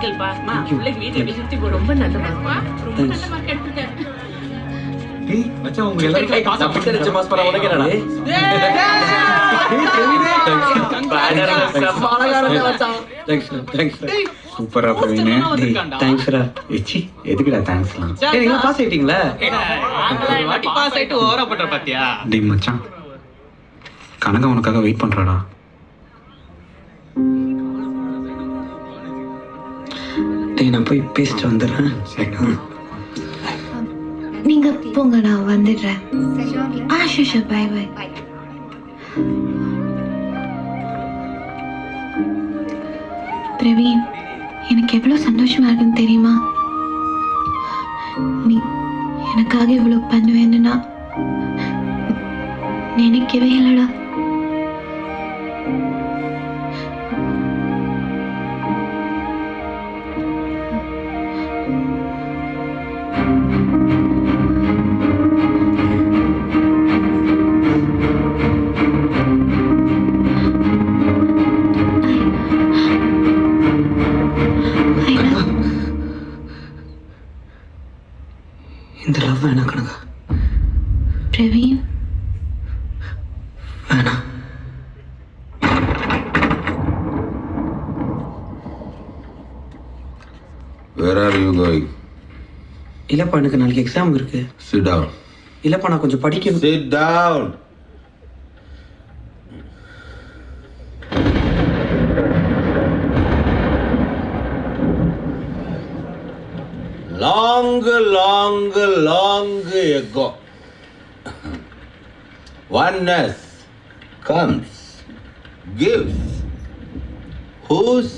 வாழ்த்துக்கள்ப்பா. அம்மா, பிள்ளைக்கு வீட்டுல போய் சுத்தி போடு. ரொம்ப நல்ல மார்க்மா. ரொம்ப நல்ல மார்க் எடுத்துட்ட. டேய் மச்சான் உங்க எல்லாரும் காசு பிடிச்ச மாஸ் பண்ண உனக்கு என்னடா? சூப்பரா பிரவீன். தேங்க்ஸ்டா. ஏச்சி எதுக்குடா தேங்க்ஸ்லாம்? ஏய் நீங்க பாஸ் ஆயிட்டீங்களா? ஒரு வாட்டி பாஸ் ஆயிட்டு ஓவரா பண்ற பாத்தியா? டேய் மச்சான் கனகா உனக்காக வெயிட் பண்றாடா. டேய் நான் போய் பேசிட்டு வந்துடுறேன். சரி. நீங்க போங்க, நான் வந்துடுறேன். Shoe by by. பிரவீன், எனக்கு எவ்வளவு சந்தோஷமா இருக்குன்னு தெரியுமா? நீ எனக்காக இவ்வளவு பண்ணுவேன்னு நான் நினைக்கவே இல்லடா. இந்த லவ் வேணா கனகா. பிரவீன், வேணா. Where are you going? இல்லப்பா எனக்கு நாளைக்கு எக்ஸாம் இருக்கு. Sit down. இல்லப்பா நான் கொஞ்சம் படிக்கணும். Sit down. Long ago, oneness comes, gives. Whose